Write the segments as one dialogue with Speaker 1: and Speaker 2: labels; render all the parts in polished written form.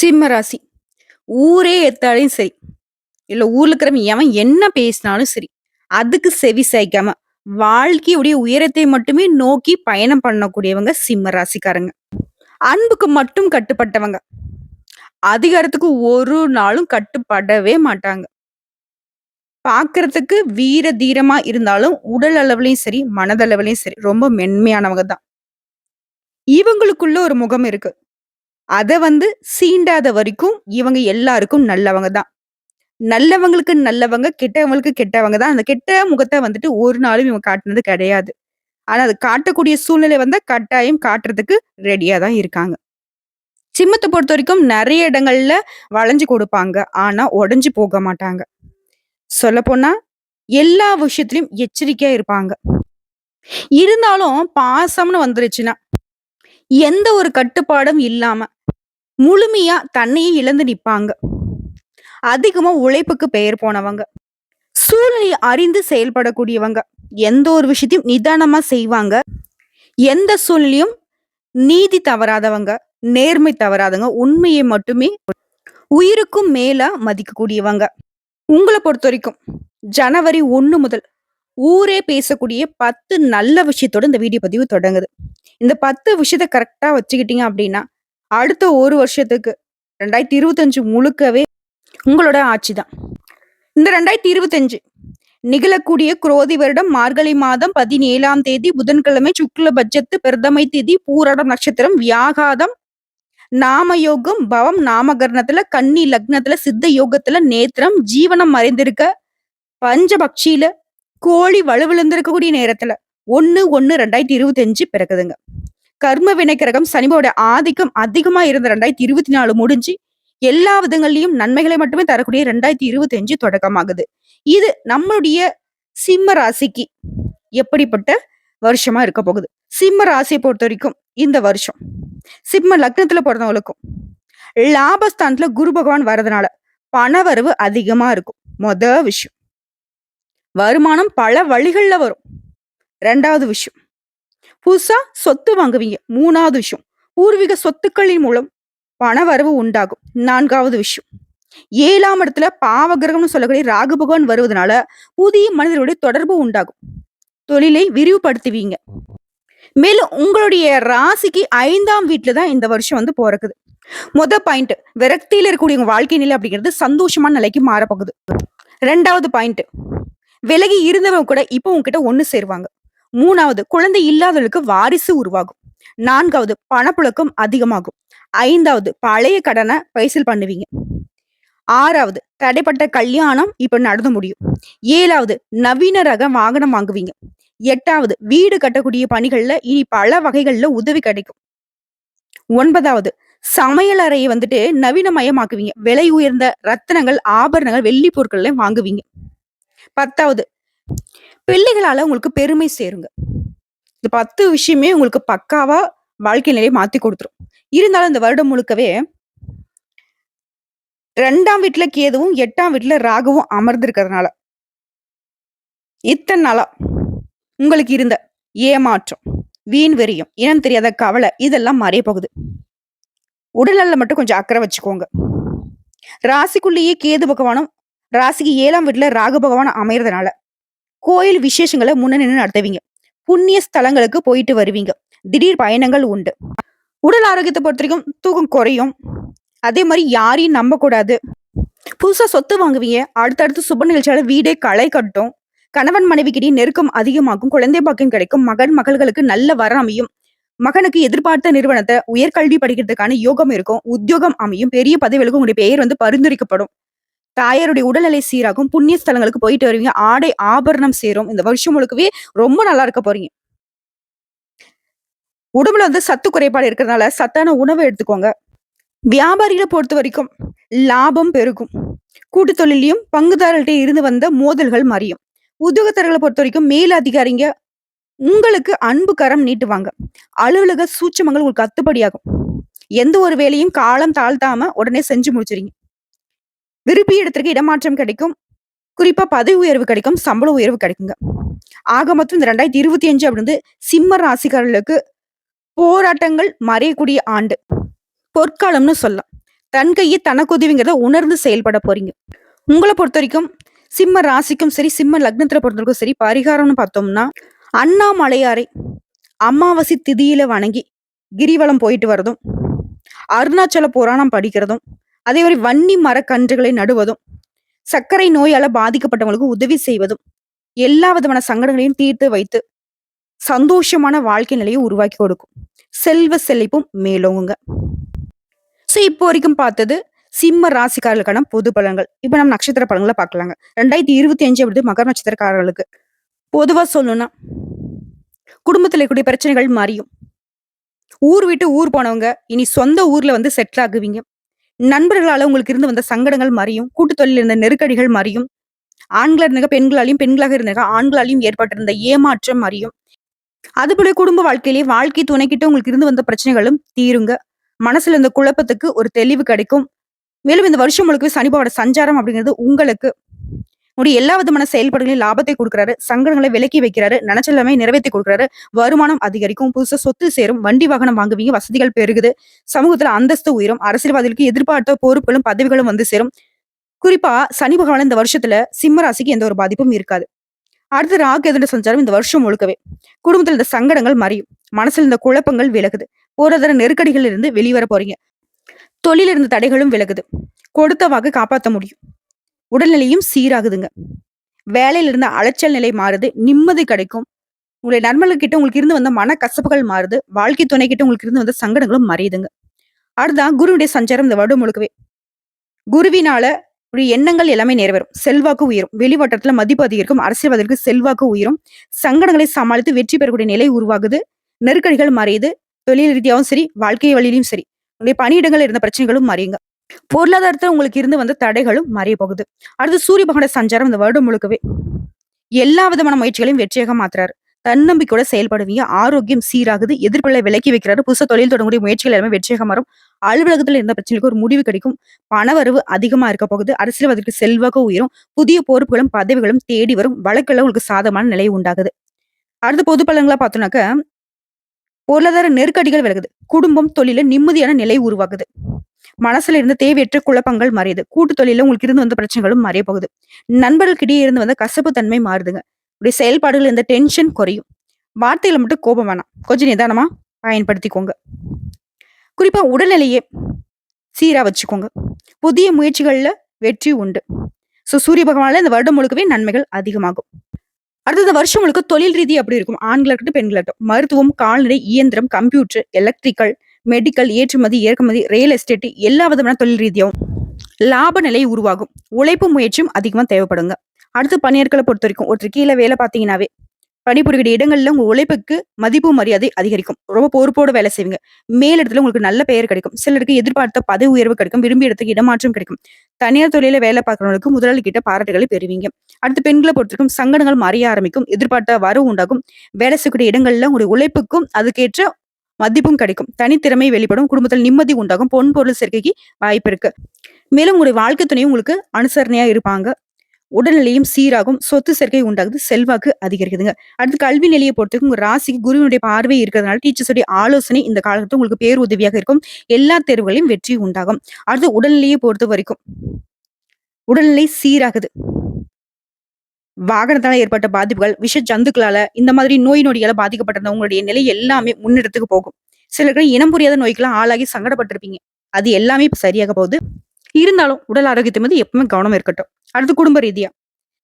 Speaker 1: சிம்ம ராசி. ஊரே ஏத்தாலும் சரி, இல்ல ஊர்ல இருக்கிறவன் எவன் என்ன பேசினாலும் சரி, அதுக்கு செவி சாய்க்காம, வாழ்க்கையுடைய உயரத்தை மட்டுமே நோக்கி பயணம் பண்ணக்கூடியவங்க சிம்ம ராசிக்காரங்க. அன்புக்கு மட்டும் கட்டுப்பட்டவங்க. அதிகாரத்துக்கு ஒரு நாளும் கட்டுப்படவே மாட்டாங்க. பார்க்கறதுக்கு வீர தீரமா இருந்தாலும், உடல் அளவுலயும் சரி, மனதளவுலயும் சரி, ரொம்ப மென்மையானவங்க தான். இவங்களுக்குள்ள ஒரு முகம் இருக்கு. அத சீண்டாத வரைக்கும் இவங்க எல்லாருக்கும் நல்லவங்க தான். நல்லவங்களுக்கு நல்லவங்க, கெட்டவங்களுக்கு கெட்டவங்க தான். அந்த கெட்ட முகத்த ஒரு நாளும் இவங்க காட்டுனது கிடையாது. ஆனா, அது காட்டக்கூடிய சூழ்நிலை வந்தா கட்டாயம் காட்டுறதுக்கு ரெடியா தான் இருக்காங்க. சிம்மத்த பொறுத்தவரைக்கும் நெறைய இடங்கள்ல வளைஞ்சு கொடுப்பாங்க. ஆனா, உடைஞ்சு போக மாட்டாங்க. சொல்லப்போனா, எல்லா விஷயத்திலயும் எச்சரிக்கையா இருப்பாங்க. இருந்தாலும் பாசம்னு வந்துருச்சுன்னா, எந்த ஒரு கட்டுப்பாடும் இல்லாம, முழுமையா தன்னையே இழந்து நிப்பாங்க. அதிகமா உழைப்புக்கு பெயர் போனவங்க. சூழ்நிலையை அறிந்து செயல்படக்கூடியவங்க. எந்த ஒரு விஷயத்தையும் நிதானமா செய்வாங்க. எந்த சூழ்நிலையும் நீதி தவறாதவங்க, நேர்மை தவறாதவங்க, உண்மையை மட்டுமே உயிருக்கும் மேலா மதிக்கக்கூடியவங்க. உங்கள பொறுத்தவரைக்கும் ஜனவரி 1 முதல் ஊரே பேசக்கூடிய 10 நல்ல விஷயத்தோட இந்த வீடியோ பதிவு தொடங்குது. இந்த 10 விஷயத்த கரெக்ட்டா வச்சுக்கிட்டீங்க அப்படின்னா, அடுத்த 1 வருஷத்துக்கு 2025 முழுக்கவே உங்களோட ஆட்சி தான். இந்த 2025 நிகழக்கூடிய குரோதி வருடம் மார்கழி மாதம் 17ஆம் தேதி புதன்கிழமை சுக்ல பட்சத்து பிரதமை திதி பூராடம் நட்சத்திரம் வியாகாதம் நாமயோகம் பவம் நாமகரணத்துல கன்னி லக்னத்துல சித்த யோகத்துல நேத்திரம் ஜீவனம் மறைந்திருக்க பஞ்சபக்ஷியில கோழி வலுவிழந்திருக்கக்கூடிய நேரத்துல 1/1/2025 பிறக்குதுங்க. கர்ம வினை கிரகம் சனியோட ஆதிக்கம் அதிகமா இருந்த 2024 முடிஞ்சு எல்லா விதங்கள்லயும் நன்மைகளை மட்டுமே தரக்கூடிய 2025 தொடக்கமாகுது. இது நம்மளுடைய சிம்ம ராசிக்கு எப்படிப்பட்ட வருஷமா இருக்க போகுது. சிம்ம ராசியை பொறுத்த வரைக்கும் இந்த வருஷம் சிம்ம லக்னத்துல பிறந்தவங்களுக்கும் லாபஸ்தானத்துல குரு பகவான் வர்றதுனால பணவரவு அதிகமா இருக்கும். விஷயம் வருமானம் பல வழிகள்ல வரும். 2வது விஷயம் புதுசா சொத்து வாங்குவீங்க. 3வது விஷயம் பூர்வீக சொத்துக்களின் மூலம் பணவரவு உண்டாகும். 4வது விஷயம் 7ஆம் இடத்துல பாவகிரகம்னு சொல்லக்கூடிய ராகு பகவான் வருவதனால புதிய மனிதர்களுடைய தொடர்பு உண்டாகும். தொழிலை விரிவுபடுத்துவீங்க. மேலும் உங்களுடைய ராசிக்கு 5ஆம் வீட்டுல தான் இந்த வருஷம் போறக்குது. பாயிண்ட் விரக்தியில இருக்கக்கூடிய உங்க வாழ்க்கை நிலை அப்படிங்கிறது சந்தோஷமான நிலைக்கு மாறப்போகுது. 2வது பாயிண்ட் விலகி இருந்தவங்க கூட இப்போ உங்ககிட்ட ஒண்ணு சேருவாங்க. 3வது குழந்தை இல்லாதவர்களுக்கு வாரிசு உருவாகும். 4வது பணப்புழக்கம் அதிகமாகும். 5வது பழைய கடனை பைசல் பண்ணுவீங்க. 6வது தடைப்பட்ட கல்யாணம் இப்ப நடந்து முடியும். 7வது நவீன ரக வாகனம் வாங்குவீங்க. 8வது வீடு கட்டக்கூடிய பணிகள்ல இனி பல வகைகள்ல உதவி கிடைக்கும். 9வது சமையல் அறையை நவீனமயமாக்குவீங்க. விலை உயர்ந்த ரத்தினங்கள் ஆபரணங்கள் வெள்ளி பொருட்கள் வாங்குவீங்க. 10வது பிள்ளைகளால உங்களுக்கு பெருமை சேருங்க. இந்த 10 விஷயமே உங்களுக்கு பக்காவா வாழ்க்கை நிலையை மாத்தி கொடுத்துரும். இருந்தாலும் இந்த வருடம் முழுக்கவே 2ஆம் வீட்டுல கேதுவும் 8ஆம் வீட்டுல ராகுவும் அமர்ந்திருக்கிறதுனால இத்தனை நாளா உங்களுக்கு இருந்த ஏமாற்றம், வீண் வெறியம், இனம் தெரியாத கவலை இதெல்லாம் மறைய போகுது. உடல்நல மட்டும் கொஞ்சம் அக்கறை வச்சுக்கோங்க. ராசிக்குள்ளேயே கேது பகவானும் ராசிக்கு 7ஆம் வீட்டுல ராகு பகவானும் அமைறதுனால கோயில் விசேஷங்களை முன்ன நடத்துவீங்க. புண்ணிய ஸ்தலங்களுக்கு போயிட்டு வருவீங்க. திடீர் பயணங்கள் உண்டு. உடல் ஆரோக்கியத்தை பொறுத்த வரைக்கும் தூக்கம் குறையும். அதே மாதிரி யாரையும் நம்ப கூடாது. புதுசா சொத்து வாங்குவீங்க. அடுத்தடுத்து சுப நிகழ்ச்சியால வீடே களை கட்டும். கணவன் மனைவிக்கிடையே நெருக்கம் அதிகமாகும். குழந்தை பாக்கியம் கிடைக்கும். மகன் மகள்களுக்கு நல்ல வர அமையும். மகனுக்கு எதிர்பார்த்த நிறுவனத்தை உயர்கல்வி படிக்கிறதுக்கான யோகம் இருக்கும். உத்தியோகம் அமையும். பெரிய பதவிகளுக்கு உங்களுடைய பெயர் பரிந்துரைக்கப்படும். தாயாருடைய உடல்நிலை சீராகும். புண்ணிய ஸ்தலங்களுக்கு போயிட்டு வருவீங்க. ஆடை ஆபரணம் சேரும். இந்த வருஷம் முழுக்கவே ரொம்ப நல்லா இருக்க போறீங்க. உடம்புல சத்து குறைபாடு இருக்கிறதுனால சத்தான உணவை எடுத்துக்கோங்க. வியாபாரிகளை பொறுத்த வரைக்கும் லாபம் பெருகும். கூட்டு தொழிலையும் பங்குதாரர்கிட்ட இருந்து வந்த மோதல்கள் மறையும். உத்தியோகத்தர்களை பொறுத்த வரைக்கும் மேல் அதிகாரிங்க உங்களுக்கு அன்பு கரம் நீட்டுவாங்க. அலுவலக சூட்சமங்கள் உங்களுக்கு அத்துப்படியாகும். எந்த ஒரு வேலையும் காலம் தாழ்த்தாம உடனே செஞ்சு முடிச்சிருங்க. விரும்பிய இடத்திற்கு இடமாற்றம் கிடைக்கும். குறிப்பா பதவி உயர்வு கிடைக்கும். சம்பள உயர்வு கிடைக்குங்க. ஆக மொத்தம் இந்த 2025 அப்படின்னு சிம்ம ராசிக்காரர்களுக்கு போராட்டங்கள் மறையக்கூடிய ஆண்டு. பொற்காலம்னு சொல்லலாம். தன் கையே தனக்கு உதவிங்கிறத உணர்ந்து செயல்பட போறீங்க. உங்கள பொறுத்தவரைக்கும் சிம்ம ராசிக்கும் சரி, சிம்ம லக்னத்துல பொறுத்தவரைக்கும் சரி, பரிகாரம்னு பார்த்தோம்னா, அண்ணாமலையாரை அமாவாசை திதியில வணங்கி கிரிவலம் போயிட்டு வரதும், அருணாச்சல புராணம் படிக்கிறதும், அதே மாரி வன்னி மரக்கன்றுகளை நடுவதும், சர்க்கரை நோயால பாதிக்கப்பட்டவங்களுக்கு உதவி செய்வதும், எல்லா விதமான சங்கடங்களையும் தீர்த்து வைத்து, சந்தோஷமான வாழ்க்கை நிலையை உருவாக்கி கொடுக்கும். செல்வ செழிப்பும் மேலோங்குங்க. இப்போ வரைக்கும் பார்த்தது சிம்ம ராசிக்காரர்களுக்கான பொது பலன்கள். இப்ப நம்ம நட்சத்திர பலன்கள பார்க்கலாங்க. 2025 அப்படிது மகர நட்சத்திரக்காரர்களுக்கு. பொதுவா சொல்லணும்னா, குடும்பத்துல இருக்கக்கூடிய பிரச்சனைகள் மாறியும். ஊர் விட்டு ஊர் போனவங்க, இனி சொந்த ஊர்ல வந்து செட்டில் ஆகுவீங்க. நண்பர்களால உங்களுக்கு இருந்து வந்த சங்கடங்கள் மாறியும். கூட்டு தொழில் இருந்த நெருக்கடிகள் மாறியும். ஆண்களா இருந்தாங்க பெண்களாலையும், பெண்களாக இருந்தாங்க ஆண்களாலையும் ஏற்பட்டிருந்த ஏமாற்றம் மாறியும். அதுபோல குடும்ப வாழ்க்கையிலேயே வாழ்க்கை துணைக்கிட்ட உங்களுக்கு இருந்து வந்த பிரச்சனைகளும் தீருங்க. மனசுல இருந்த குழப்பத்துக்கு ஒரு தெளிவு கிடைக்கும். மேலும் இந்த வருஷம் முழுக்கவே சனி பகவானோட சஞ்சாரம் அப்படிங்கிறது உங்களுக்கு உங்களுடைய எல்லா விதமான செயல்பாடுகளையும் லாபத்தை கொடுக்குறாரு. சங்கடங்களை விலக்கி வைக்கிறாரு. நினைச்ச எல்லாமே நிறைவேத்தி கொடுக்குறாரு. வருமானம் அதிகரிக்கும். புதுசா சொத்து சேரும். வண்டி வாகனம் வாங்குவீங்க. வசதிகள் பெருகுது. சமூகத்துல அந்தஸ்து உயரும். அரசியல்வாதிகளுக்கு எதிர்பார்த்த பொறுப்புகளும் பதவிகளும் வந்து சேரும். குறிப்பா சனி பகவான் இந்த வருஷத்துல சிம்ம ராசிக்கு எந்த ஒரு பாதிப்பும் இருக்காது. அடுத்து ராகு எதிர சஞ்சாரம் இந்த வருஷம் முழுக்கவே குடும்பத்துல இந்த சங்கடங்கள் மறையும். மனசுல இந்த குழப்பங்கள் விலகுது. பொருளாதார நெருக்கடிகள் இருந்து வெளிவர போறீங்க. தொழில இருந்த தடைகளும் விலகுது. கொடுத்த வாக்கு காப்பாற்ற முடியும். உடல்நிலையும் சீராகுதுங்க. வேலையில இருந்த அலைச்சல் நிலை மாறுது. நிம்மதி கிடைக்கும். உங்களுடைய நண்பர்கள் கிட்ட உங்களுக்கு இருந்து வந்த மனக்கசப்புகள் மாறுது. வாழ்க்கை துணை கிட்ட உங்களுக்கு இருந்து வந்த சங்கடங்களும் மறையுதுங்க. அடுத்ததான் குருவுடைய சஞ்சாரம் இந்த வருடம் முழுக்கவே. குருவினால உடைய எண்ணங்கள் எல்லாமே நிறைவேறும். செல்வாக்கு உயரும். வெளிவட்டத்துல மதிப்பு அதிகரிக்கும். அரசியல்வாதிகளுக்கு செல்வாக்கு உயரும். சங்கடங்களை சமாளித்து வெற்றி பெறக்கூடிய நிலை உருவாகுது. நெருக்கடிகள் மறையுது. தொழில் ரீதியாகவும் சரி, வாழ்க்கை வழியிலும் சரி. உங்களுடைய பணியிடங்கள் இருந்த பிரச்சனைகளும் மறையுங்க. பொருளாதாரத்துல உங்களுக்கு இருந்து வந்த தடைகளும் மறைய போகுது. அடுத்து சூரிய பகவானோட சஞ்சாரம் இந்த வருடம் முழுக்கவே எல்லா விதமான முயற்சிகளையும் வெற்றியாக மாத்துறாரு. தன்னம்பிக்கையோட செயல்படுவீங்க. ஆரோக்கியம் சீராகுது. எதிர்ப்புகளை விலக்கி வைக்கிறாரு. புதுசா தொழில் தொடங்கக்கூடிய முயற்சிகள் எல்லாமே வெற்றியாக மாறும். அலுவலகத்துல இருந்த பிரச்சனைக்கு ஒரு முடிவு கிடைக்கும். பணவரவு அதிகமா இருக்க போகுது. அரசியல்வாதிக்கு செல்வாக்கு உயரும். புதிய பொறுப்புகளும் பதவிகளும் தேடி வரும். வழக்குல உங்களுக்கு சாதகமான நிலை உண்டாகுது. அடுத்து பொது பலன்களா பார்த்தோம்னாக்க, பொருளாதார நெருக்கடிகள் விலகுது. குடும்பம் தொழில நிம்மதியான நிலை உருவாகுது. மனசுல இருந்த தேவையற்ற குழப்பங்கள் மறையுது. கூட்டு தொழில உங்களுக்கு இருந்து வந்த பிரச்சனைகளும் மறைய போகுது. நண்பர்களுக்கிடையே இருந்து வந்த கசப்பு தன்மை மாறுதுங்க. உடைய செயல்பாடுகள் இந்த டென்ஷன் குறையும். வார்த்தையில மட்டும் கோபம் வேணாம். கொஞ்சம் நிதானமா பயன்படுத்திக்கோங்க. குறிப்பா உடல்நிலையே சீரா வச்சுக்கோங்க. புதிய முயற்சிகள்ல வெற்றி உண்டு. சூரிய பகவானால இந்த வருடம் முழுக்கவே நன்மைகள் அதிகமாகும். அடுத்த வருஷம் முழுக்க தொழில் ரீதி அப்படி இருக்கும். ஆண்களா இருக்கட்டும், பெண்களா இருக்கட்டும். மருத்துவம், கால்நடை, இயந்திரம், கம்ப்யூட்டர், எலக்ட்ரிக்கல், மெடிக்கல், ஏற்றுமதி, இறக்குமதி, ரியல் எஸ்டேட் எல்லா விதமான தொழில் ரீதியாவும் லாப நிலை உருவாகும். உழைப்பு முயற்சியும் அதிகமா தேவைப்படுங்க. அடுத்து பணியாட்களை பொறுத்த வரைக்கும் ஒருத்தர் கீழே வேலை பார்த்தீங்கன்னாவே பணிபுரிகிற இடங்கள்ல உங்க உழைப்புக்கு மதிப்பு மரியாதை அதிகரிக்கும். ரொம்ப பொறுப்போட வேலை செய்வீங்க. மேலிடத்துல உங்களுக்கு நல்ல பெயர் கிடைக்கும். சிலருக்கு எதிர்பார்த்த பதவி உயர்வு கிடைக்கும். விரும்பிய இடத்துக்கு இடமாற்றம் கிடைக்கும். தனியார் தொழில வேலை பார்க்கிறவங்களுக்கு முதலாளி கிட்ட பாராட்டுகளை பெறுவீங்க. அடுத்து பெண்களை பொறுத்திருக்கும் சங்கடங்கள் மறைய ஆரம்பிக்கும். எதிர்பார்த்த வரவு உண்டாகும். வேலை செய்யக்கூடிய இடங்கள்ல உங்களுடைய உழைப்புக்கும் அதுக்கேற்ற மதிப்பும் கிடைக்கும். தனித்திறமை வெளிப்படும். குடும்பத்தில் நிம்மதி உண்டாகும். பொன் பொருள் சேர்க்கைக்கு வாய்ப்பு இருக்கு. மேலும் உங்களுடைய வாழ்க்கை துணையும் உங்களுக்கு அனுசரணையா இருப்பாங்க. உடல்நிலையும் சீராகும். சொத்து சேர்க்கை உண்டாகுது. செல்வாக்கு அதிகரிக்குதுங்க. அடுத்து கல்வி நிலையை பொறுத்தவரைக்கும் உங்க ராசிக்கு குருவினுடைய பார்வை இருக்கிறதுனால டீச்சர்ஸுடைய ஆலோசனை இந்த காலகட்டத்தில் உங்களுக்கு பேர் உதவியாக இருக்கும். எல்லா தேர்வுகளையும் வெற்றி உண்டாகும். அடுத்து உடல்நிலையை பொறுத்த வரைக்கும் உடல்நிலை சீராகுது. வாகனத்தால ஏற்பட்ட பாதிப்புகள், விஷ ஜந்துக்களால இந்த மாதிரி நோய் நொடியால பாதிக்கப்பட்டிருந்த உங்களுடைய நிலை எல்லாமே முன்னெடுத்துக்கு போகும். சிலருக்கு இனம் புரியாத நோய்க்கெல்லாம் ஆளாகி சங்கடப்பட்டிருப்பீங்க. அது எல்லாமே இப்ப சரியாக போகுது. இருந்தாலும் உடல் ஆரோக்கியத்தை மீது எப்பவுமே கவனம் இருக்கட்டும். அடுத்து குடும்ப ரீதியா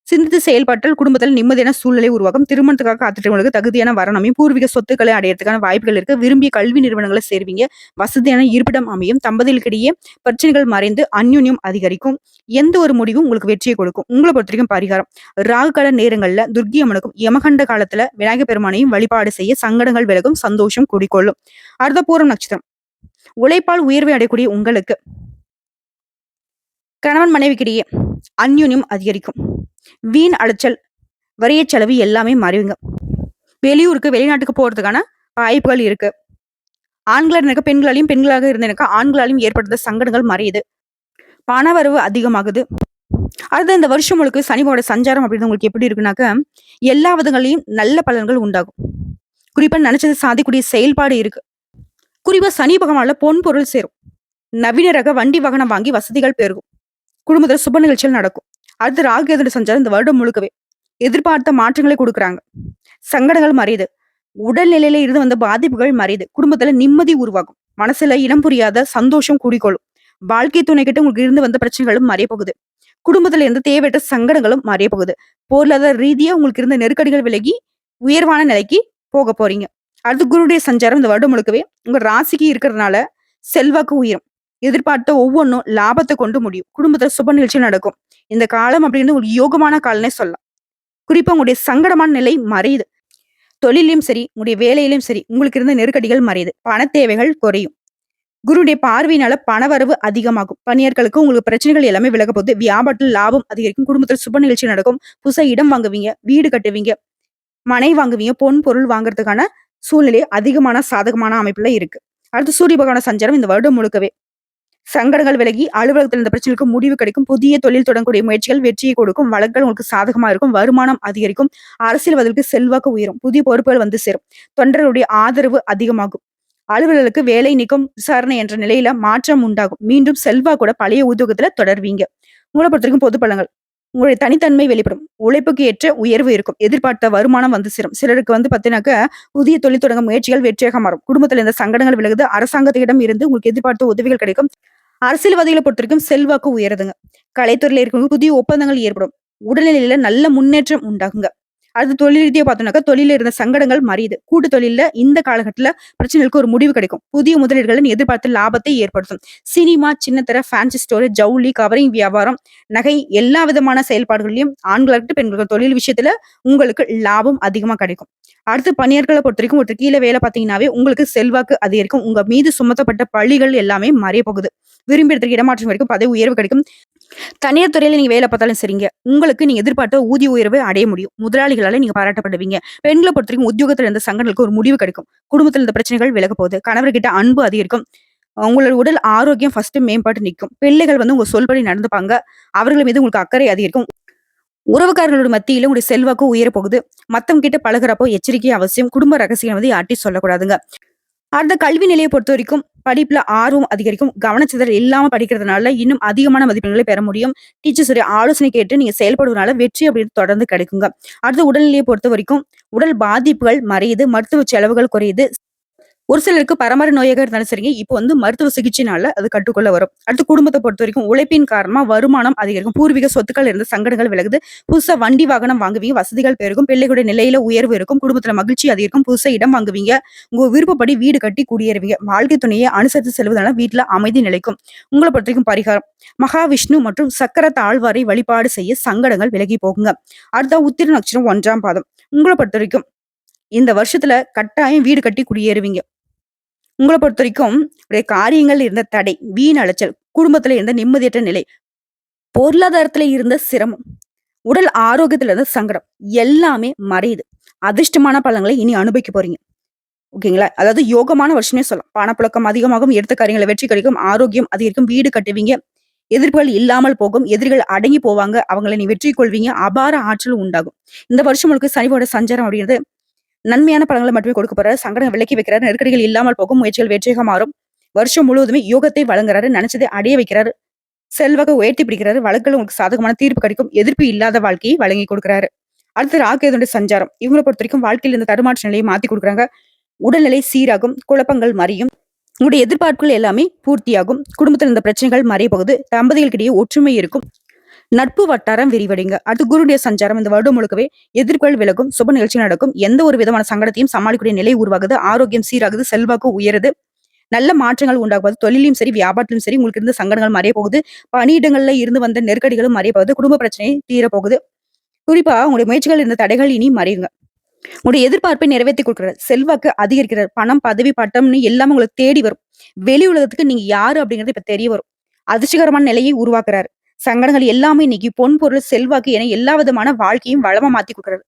Speaker 1: சிந்தித்து செயல்பாட்டால் குடும்பத்தில் நிம்மதியான சூழ்நிலை உருவாகும். திருமணத்துக்காக காத்துட்டவங்களுக்கு தகுதியான வரணும். பூர்வீக சொத்துக்களை அடையறதுக்கான வாய்ப்புகள் இருக்கு. விரும்பிய கல்வி நிறுவனங்களை சேர்வீங்க. வசதியான இருப்பிடம் அமையும். தம்பதிகளுக்கிடையே பிரச்சனைகள் மறைந்து அந்யுன்யம் அதிகரிக்கும். எந்த ஒரு முடிவும் உங்களுக்கு வெற்றியை கொடுக்கும். உங்களை பொறுத்த வரைக்கும் பரிகாரம் ராகு கால நேரங்கள்ல துர்க்கி அம்மனுக்கும் யமகண்ட காலத்துல விநாயகர் பெருமானையும் வழிபாடு செய்ய சங்கடங்கள் விலகும். சந்தோஷம் கூடிக்கொள்ளும். அடுத்த பூரம் நட்சத்திரம் உழைப்பால் உயர்வை அடையக்கூடிய உங்களுக்கு கணவன் மனைவிக்கிடையே அந்யுன்யம் அதிகரிக்கும். வீண் அலைச்சல், வரிய செலவு எல்லாமே மறைவுங்க. வெளியூருக்கு வெளிநாட்டுக்கு போறதுக்கான வாய்ப்புகள் இருக்கு. ஆண்களா இருக்க பெண்களாலையும், பெண்களாக இருந்த ஆண்களாலையும் ஏற்படுத்த சங்கடங்கள் மறையுது. பணவரவு அதிகமாகுது. அடுத்த இந்த வருஷம் முழுக்க சனிவோட சஞ்சாரம் அப்படின்னு உங்களுக்கு எப்படி இருக்குனாக்க எல்லா விதங்களையும் நல்ல பலன்கள் உண்டாகும். குறிப்பா நினைச்சது சாதிக்கூடிய செயல்பாடு இருக்கு. குறிப்பா சனி பகவான்ல பொன் பொருள் சேரும். நவீன ரக வண்டி வாகனம் வாங்கி வசதிகள் பெருகும். குடும்பத்துல சுப நிகழ்ச்சிகள் நடக்கும். அடுத்து ராகு கேது சஞ்சாரம் இந்த வருடம் முழுக்கவே எதிர்பார்த்த மாற்றங்களை குடுக்குறாங்க. சங்கடங்கள் மறையுது. உடல்நிலையில இருந்து வந்த பாதிப்புகள் மறையுது. குடும்பத்துல நிம்மதி உருவாகும். மனசுல இனம் புரியாத சந்தோஷம் குடிக்கொள்ளும். வாழ்க்கை துணைக்கிட்ட உங்களுக்கு இருந்து வந்த பிரச்சனைகளும் மறைய போகுது. குடும்பத்துல இருந்து தேவையற்ற சங்கடங்களும் மறைய போகுது. பொருளாதார ரீதியா உங்களுக்கு இருந்த நெருக்கடிகள் விலகி உயர்வான நிலைக்கு போக போறீங்க. அடுத்து குருடைய சஞ்சாரம் இந்த வருடம் முழுக்கவே உங்க ராசிக்கு இருக்கிறதுனால செல்வாக்கு உயரும். எதிர்பார்த்த ஒவ்வொன்றும் லாபத்தை கொண்டு முடியும். குடும்பத்துல சுப நிகழ்ச்சி நடக்கும். இந்த காலம் அப்படின்னு ஒரு யோகமான காலனே சொல்லலாம். குறிப்பா உங்களுடைய சங்கடமான நிலை மறையுது. தொழிலையும் சரி, உங்களுடைய வேலையிலும் சரி, உங்களுக்கு இருந்த நெருக்கடிகள் மறையுது. பண தேவைகள் குறையும். குருடைய பார்வையினால பணவரவு அதிகமாகும். பணியாட்களுக்கு உங்களுக்கு பிரச்சனைகள் எல்லாமே விலக போகுது. வியாபாரத்தில் லாபம் அதிகரிக்கும். குடும்பத்தில் சுப நிகழ்ச்சி நடக்கும். புதுசா இடம் வாங்குவீங்க, வீடு கட்டுவீங்க, மனை வாங்குவீங்க, பொன் பொருள் வாங்குறதுக்கான சூழ்நிலை அதிகமான சாதகமான அமைப்புல இருக்கு. அடுத்து சூரிய பகவான சஞ்சாரம் இந்த வருடம் முழுக்கவே சங்கடங்கள் விலகி அலுவலகத்தில் இந்த பிரச்சனைக்கு முடிவு கிடைக்கும். புதிய தொழில் தொடங்கக்கூடிய முயற்சிகள் வெற்றியை கொடுக்கும். வழக்குகள் உங்களுக்கு சாதகமா இருக்கும். வருமானம் அதிகரிக்கும். அரசியல்வாதிகளுக்கு செல்வாக்கு உயரும். புதிய பொறுப்புகள் வந்து சேரும். தொண்டர்களுடைய ஆதரவு அதிகமாகும். அலுவலர்களுக்கு வேலை நீக்கம் விசாரணை என்ற நிலையில மாற்றம் உண்டாகும். மீண்டும் செல்வாக்கூட பழைய உத்தியோகத்துல தொடர்வீங்க. உங்களை பொறுத்த வரைக்கும் பொது பலன்கள் உங்களுடைய தனித்தன்மை வெளிப்படும். உழைப்புக்கு ஏற்ற உயர்வு இருக்கும். எதிர்பார்த்த வருமானம் வந்து சேரும். சிலருக்கு வந்து பாத்தீங்கன்னாக்க புதிய தொழில் தொடங்க முயற்சிகள் வெற்றியாக மாறும். குடும்பத்துல இந்த சங்கடங்கள் விலகுது. அரசாங்கத்திடம் இருந்து உங்களுக்கு எதிர்பார்த்த உதவிகள் கிடைக்கும். அரசியல்வாதிகளை பொறுத்த வரைக்கும் செல்வாக்கு உயருதுங்க. கலைத்துறையில இருக்கவங்க புதிய ஒப்பந்தங்கள் ஏற்படும். உடல்நிலையில நல்ல முன்னேற்றம் உண்டாகுங்க. அது தொழில் ரீதியா பார்த்தோம்னாக்கா தொழில இருந்த சங்கடங்கள் மறையுது. கூட்டு தொழில்ல இந்த காலகட்டத்துல பிரச்சனைகளுக்கு ஒரு முடிவு கிடைக்கும். புதிய முதலீடுகள் எதிர்பார்த்த லாபத்தை ஏற்படுத்தும். சினிமா, சின்னத்தர, ஃபேன்சி ஸ்டோர், ஜவுளி, கவரிங் வியாபாரம், நகை எல்லா விதமான செயல்பாடுகளையும் ஆண்களுக்கு பெண்களுக்கு தொழில் விஷயத்துல உங்களுக்கு லாபம் அதிகமா கிடைக்கும். அடுத்து பணியாட்களை பொறுத்த வரைக்கும் ஒருத்தர் கீழே வேலை பார்த்தீங்கன்னாவே உங்களுக்கு செல்வாக்கு அதிகரிக்கும். உங்க மீது சுமத்தப்பட்ட பழிகள் எல்லாமே மறைய போகுது. விரும்பி இடத்துக்கு இடமாற்றம் கிடைக்கும். பதவி உயர்வு கிடைக்கும். தனியார் துறையில நீங்க வேலை பார்த்தாலும் சரிங்க. உங்களுக்கு நீங்க எதிர்பார்த்த ஊதிய உயர்வை அடைய முடியும். முதலாளிகளால நீங்க பாராட்டப்படுவீங்க. பெண்களை பொறுத்த வரைக்கும் உத்தியோகத்துல இருந்த சங்கடங்களுக்கு ஒரு முடிவு கிடைக்கும். குடும்பத்துல இருந்த பிரச்சனைகள் விலக போகுது. கணவர்கிட்ட அன்பு அதிகரிக்கும். உங்களோட உடல் ஆரோக்கியம் ஃபர்ஸ்ட் மேம்பாட்டு நிற்கும். பிள்ளைகள் வந்து உங்க சொல்படி நடந்துப்பாங்க. அவர்கள் மீது உங்களுக்கு அக்கறை அதிகரிக்கும். உறவுக்காரர்களோட மத்தியில உங்களுடைய செல்வாக்கு உயர போகுது. மத்தவங்க கிட்ட பழகுறப்போ எச்சரிக்கை அவசியம். குடும்ப ரகசியம் வந்து யார்ட்டையும் சொல்லக்கூடாதுங்க. அடுத்த கல்வி நிலையை பொறுத்த வரைக்கும் படிப்புல ஆர்வம் அதிகரிக்கும். கவனச்சிதறல் இல்லாம படிக்கிறதுனால இன்னும் அதிகமான மதிப்பெண்களை பெற முடியும். டீச்சர்ஸுடைய ஆலோசனை கேட்டு நீங்க செயல்படுவதனால வெற்றி அப்படின்னு தொடர்ந்து கிடைக்குங்க. அடுத்த உடல்நிலையை பொறுத்த வரைக்கும் உடல் பாதிப்புகள் மறையுது. மருத்துவ செலவுகள் குறையுது. ஒரு சிலருக்கு பரம்பரை நோயாக இருந்தாலும் சரிங்க. இப்போ வந்து மருத்துவ சிகிச்சைனால அது கட்டுக்குள்ள வரும். அடுத்து குடும்பத்தை பொறுத்த வரைக்கும் உழைப்பின் காரணமா வருமானம் அதிகரிக்கும். பூர்வீக சொத்துக்கள் இருந்து சங்கடங்கள் விலகுது. புதுசா வண்டி வாகனம் வாங்குவீங்க. வசதிகள் பெருகும். பிள்ளைகளுடைய நிலையில உயர்வு இருக்கும். குடும்பத்துல மகிழ்ச்சி அதிகரிக்கும். புதுசா இடம் வாங்குவீங்க. உங்க விருப்பப்படி வீடு கட்டி குடியேறுவீங்க. வாழ்க்கை துணையை அனுசரித்து செல்வதனால வீட்டுல அமைதி நிலைக்கும். உங்களை பொறுத்த வரைக்கும் பரிகாரம் மகாவிஷ்ணு மற்றும் சக்கர தாழ்வாரை வழிபாடு செய்ய சங்கடங்கள் விலகி போகுங்க. அடுத்த உத்திர நட்சத்திரம் 1ஆம் பாதம். உங்களை பொறுத்த வரைக்கும் இந்த வருஷத்துல கட்டாயம் வீடு கட்டி குடியேறுவீங்க. உங்கள பொறுத்தவரைக்கும் உடைய காரியங்கள் இருந்த தடை, வீண் அலைச்சல், குடும்பத்துல இருந்த நிம்மதியற்ற நிலை, பொருளாதாரத்துல இருந்த சிரமம், உடல் ஆரோக்கியத்துல இருந்த சங்கடம் எல்லாமே மறையுது. அதிர்ஷ்டமான பலன்களை இனி அனுபவிக்க போறீங்க. ஓகேங்களா? அதாவது யோகமான வருஷமே சொல்லலாம். பணப்புழக்கம் அதிகமாகும். எடுத்த காரியங்களை வெற்றி கிடைக்கும். ஆரோக்கியம் அதிகரிக்கும். வீடு கட்டுவீங்க. எதிர்ப்புகள் இல்லாமல் போகும். எதிரிகள் அடங்கி போவாங்க. அவங்களை நீ வெற்றி கொள்வீங்க. அபார ஆற்றல் உண்டாகும். இந்த வருஷம் உங்களுக்கு சனிவோட சஞ்சாரம் அப்படிங்கிறது நன்மையான பலன்களை மட்டுமே கொடுக்க போறாரு. சங்கடம் விலக்கி வைக்கிறாரு. நெருக்கடிகள் இல்லாமல் போகும். முயற்சிகள் வெற்றியாக மாறும். வருஷம் முழுவதுமே யோகத்தை வழங்குறாரு. நினைச்சதை அடைய வைக்கிறாரு. செல்வாக உயர்த்தி பிடிக்கிறாரு. வழக்குகள் உங்களுக்கு சாதகமான தீர்ப்பு கிடைக்கும். எதிர்ப்பு இல்லாத வாழ்க்கையை வழங்கி கொடுக்குறாரு. அடுத்து ராகேதுடைய சஞ்சாரம் இவங்களை பொறுத்த வரைக்கும் வாழ்க்கையில் இந்த தடுமாற்ற நிலையை மாத்தி கொடுக்குறாங்க. உடல்நிலை சீராகும். குழப்பங்கள் மறையும். உங்களுடைய எதிர்பார்ப்புகள் எல்லாமே பூர்த்தியாகும். குடும்பத்தில் இந்த பிரச்சனைகள் மறைய போகுது. தம்பதிகளுக்கிடையே ஒற்றுமை இருக்கும். நட்பு வட்டாரம் விரிவடைங்க. அடுத்து குருடைய சஞ்சாரம் இந்த வருடம் முழுக்கவே எதிர்ப்புகள் விலகும். சுப நிகழ்ச்சி நடக்கும். எந்த ஒரு விதமான சங்கடத்தையும் சமாளிக்கக்கூடிய நிலை உருவாகுது. ஆரோக்கியம் சீராகுது. செல்வாக்கு உயருது. நல்ல மாற்றங்கள் உண்டாகுவது. தொழிலையும் சரி, வியாபாரத்திலும் சரி உங்களுக்கு இருந்த சங்கடங்கள் மறைய போகுது. பணியிடங்கள்ல இருந்து வந்த நெருக்கடிகளும் மறைய போகுது. குடும்ப பிரச்சனை தீரப்போகுது. குறிப்பா உங்களுடைய முயற்சிகள் இருந்த தடைகள் இனி மறையுங்க. உங்களுடைய எதிர்பார்ப்பை நிறைவேற்றி கொடுக்கிறார். செல்வாக்கு அதிகரிக்கிறார். பணம், பதவி, பட்டம்னு எல்லாமே உங்களுக்கு தேடி வரும். வெளி உலகத்துக்கு நீங்க யாரு அப்படிங்கிறது இப்ப தெரிய வரும். அதிர்ஷ்டகரமான நிலையை உருவாக்குறாரு. சங்கடங்கள் எல்லாமே இன்னைக்கு பொன் பொருள் செல்வாக்கு என எல்லா விதமான வாழ்க்கையும் வளமா மாத்தி கொடுக்குறாரு.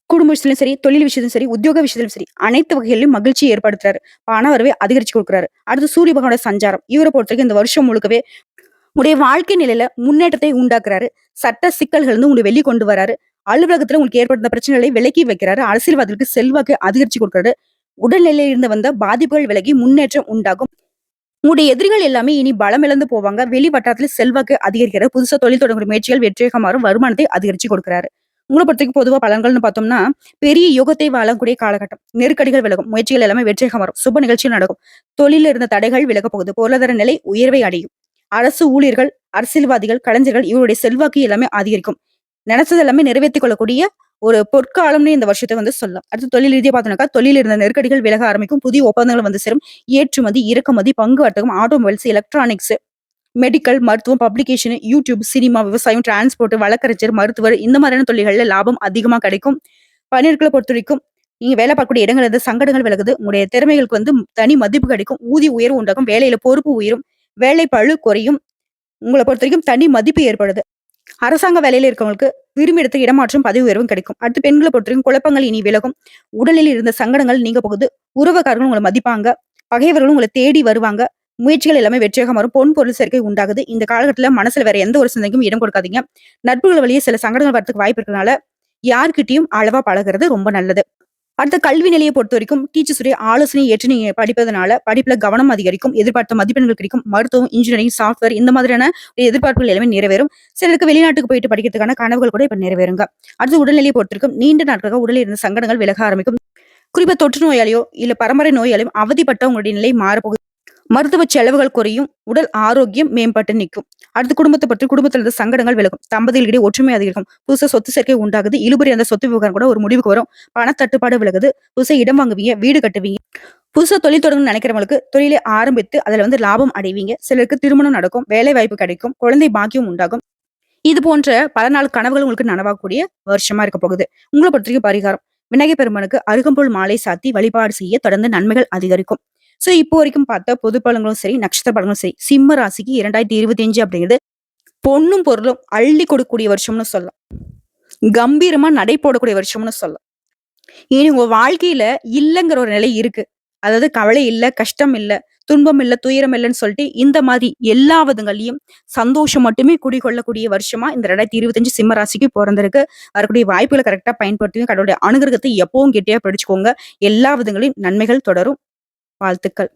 Speaker 1: குடும்ப விஷயத்திலும் சரி, தொழில் விஷயத்திலும் சரி, உத்தியோக விஷயத்திலும் சரி, அனைத்து வகைகளிலும் மகிழ்ச்சி ஏற்படுத்துறாரு. பண வரவே அதிகரிச்சு கொடுக்குறாரு. அடுத்து சூரிய பகவானோட சஞ்சாரம் இவரை பொறுத்தவரைக்கும் இந்த வருஷம் முழுக்கவே உடைய வாழ்க்கை நிலையில முன்னேற்றத்தை உண்டாக்குறாரு. சட்ட சிக்கல்கள் இருந்து உங்களை வெளியே கொண்டு வராரு. அலுவலகத்துல உங்களுக்கு ஏற்படுத்த பிரச்சனைகளை விலக்கி வைக்கிறாரு. அரசியல்வாதிகளுக்கு செல்வாக்கு அதிகரிச்சு கொடுக்குறாரு. உடல்நிலையில இருந்து வந்த பாதிப்புகள் விலகி முன்னேற்றம் உண்டாகும். உங்களுடைய எதிரிகள் எல்லாமே இனி பலம் இழந்து போவாங்க. வெளி வட்டாரத்துல செல்வாக்கு அதிகரிக்கிறது. புதுசா தொழில் தொடங்குற முயற்சிகள் வெற்றியாக மாறும். வருமானத்தை அதிகரிச்சு கொடுக்குறாரு. உங்கள பொறுத்தவரைக்கும் பொதுவா பலன்கள்னு பார்த்தோம்னா, பெரிய யுகத்தை வாழக்கூடிய காலகட்டம். நெருக்கடிகள் விலகும். முயற்சிகள் எல்லாமே வெற்றியாக மாறும். சுப நிகழ்ச்சிகள் நடக்கும். தொழில்ல இருந்த தடைகள் விலகப் போகுது. பொருளாதார நிலை உயர்வை அடையும். அரசு ஊழியர்கள், அரசியல்வாதிகள், கலைஞர்கள் இவருடைய செல்வாக்கு எல்லாமே அதிகரிக்கும். நினைச்சது எல்லாமே நிறைவேத்திக் கொள்ளக்கூடிய ஒரு பொற்காலம்னு இந்த வருஷத்த வந்து சொல்லலாம். அடுத்து தொழில் ரீதியா பார்த்தோம்னாக்கா, தொழில் இருந்த நெருக்கடிகள் விலக ஆரம்பிக்கும். புதிய ஒப்பந்தங்கள் வந்து சேரும். ஏற்றுமதி, இறக்குமதி, பங்கு வர்த்தகம், ஆட்டோமொபைல்ஸ், எலக்ட்ரானிக்ஸ், மெடிக்கல், மருத்துவம், பப்ளிகேஷன், யூடியூப், சினிமா, விவசாயம், டிரான்ஸ்போர்ட், வழக்கறிஞர், மருத்துவர் இந்த மாதிரியான தொழில்கள்ல லாபம் அதிகமா கிடைக்கும். பணியாட்கள பொறுத்தவரைக்கும், நீங்க வேலை பார்க்கக்கூடிய இடங்கள்ல இருந்து சங்கடங்கள் விலகுது. உங்களுடைய திறமைகளுக்கு வந்து தனி மதிப்பு கிடைக்கும். ஊதிய உயர்வு உண்டாகும். வேலையில பொறுப்பு உயரும். வேலை பளு குறையும். உங்கள பொறுத்தவரைக்கும் தனி மதிப்பு ஏற்படுது. அரசாங்க வேலையில இருக்கவங்களுக்கு விரும்பிய இடத்துக்கு இடமாற்றம், பதவி உயர்வும் கிடைக்கும். அடுத்து பெண்கள பொறுத்தவரைக்கும் குழப்பங்கள் இனி விலகும். உடலில் இருந்த சங்கடங்கள் நீங்க போகுது. உறவுக்காரர்களும் உங்கள மதிப்பாங்க. பகைவர்களும் உங்கள தேடி வருவாங்க. முயற்சிகள் எல்லாமே வெற்றியாக மாறும். பொன் பொருள் சேர்க்கை உண்டாகுது. இந்த காலகட்டத்துல மனசுல வேற எந்த ஒரு சிந்தனைக்கும் இடம் கொடுக்காதீங்க. நட்புகள் வழியே சில சங்கடங்கள் வரதுக்கு வாய்ப்பு இருக்கனால, யார்கிட்டயும் அளவா பழகுறது ரொம்ப நல்லது. அடுத்த கல்வி நிலையை பொறுத்தவரைக்கும் டீச்சர்ஸ் உடைய ஆலோசனை ஏற்று நீங்க படிப்பதனால படிப்புல கவனம் அதிகரிக்கும். எதிர்பார்த்த மதிப்பெண்கள் கிடைக்கும். மருத்துவம், இன்ஜினியரிங், சாஃப்ட்வேர் இந்த மாதிரியான எதிர்பார்ப்புகள் எல்லாமே நிறைவேறும். சிலருக்கு வெளிநாட்டுக்கு போயிட்டு படிக்கிறதுக்கான கனவுகள் கூட இப்ப நிறைவேறுங்க. அடுத்து உடல்நிலையை பொறுத்திருக்கும். நீண்ட நாட்களாக உடலில் இருந்த சங்கடங்கள் விலக ஆரம்பிக்கும். குறிப்பா தொற்று நோயாளியோ இல்ல பரம்பரை நோயாளியும் அவதிப்பட்ட உங்களுடைய நிலை மாறப்போகுது. மருத்துவ செலவுகள் குறையும். உடல் ஆரோக்கியம் மேம்பட்டு நிற்கும். அடுத்து குடும்பத்தை பற்றி குடும்பத்தில் இருந்த சங்கடங்கள் விலகும். தம்பதிகளிடையே ஒற்றுமை அதிகரிக்கும். புதுசா சொத்து சேர்க்கை உண்டாகுது. இழுபறி அந்த சொத்து விவகாரம் கூட ஒரு முடிவுக்கு வரும். பணத்தட்டுப்பாடு விலகுது. புதுசா இடம் வாங்குவீங்க. வீடு கட்டுவீங்க. புதுசா தொழில் தொடங்கணும்னு நினைக்கிறவங்களுக்கு தொழிலை ஆரம்பித்து அதுல வந்து லாபம் அடைவீங்க. சிலருக்கு திருமணம் நடக்கும். வேலை வாய்ப்பு கிடைக்கும். குழந்தை பாக்கியம் உண்டாகும். இது போன்ற பல நாள் கனவுகள் உங்களுக்கு நனவாகக்கூடிய வருஷமா இருக்க போகுது. உங்களை பொறுத்தவரைக்கும் பரிகாரம் விநாயகர் பெருமானுக்கு அருகம்புல் மாலை சாத்தி வழிபாடு செய்ய தொடர்ந்து நன்மைகள் அதிகரிக்கும். சோ இப்போ வரைக்கும் பார்த்த பொது பலன்களும் சரி, நட்சத்திர பலன்களும் சரி, சிம்ம ராசிக்கு 2025 அப்படிங்கிறது பொன்னும் பொருளும் அள்ளி கொடுக்கக்கூடிய வருஷம்னு சொல்லலாம். கம்பீரமா நடை போடக்கூடிய வருஷம்னு சொல்லலாம். இனி உங்க வாழ்க்கையில இல்லங்கிற ஒரு நிலை இருக்கு. அதாவது கவலை இல்ல, கஷ்டம் இல்ல, துன்பம் இல்ல, துயரம் இல்லன்னு சொல்லிட்டு இந்த மாதிரி எல்லா விதங்களையும் சந்தோஷம் மட்டுமே குடிகொள்ளக்கூடிய வருஷமா இந்த 2025 சிம்ம ராசிக்கு பொறந்திருக்கு. வரக்கூடிய வாய்ப்புகளை கரெக்டா பயன்படுத்துங்க. கடவுளுடைய அனுகிரகத்தை எப்பவும் கெட்டியா பிடிச்சுக்கோங்க. எல்லா விதங்களையும் நன்மைகள் தொடரும். வாழ்த்துக்கள்.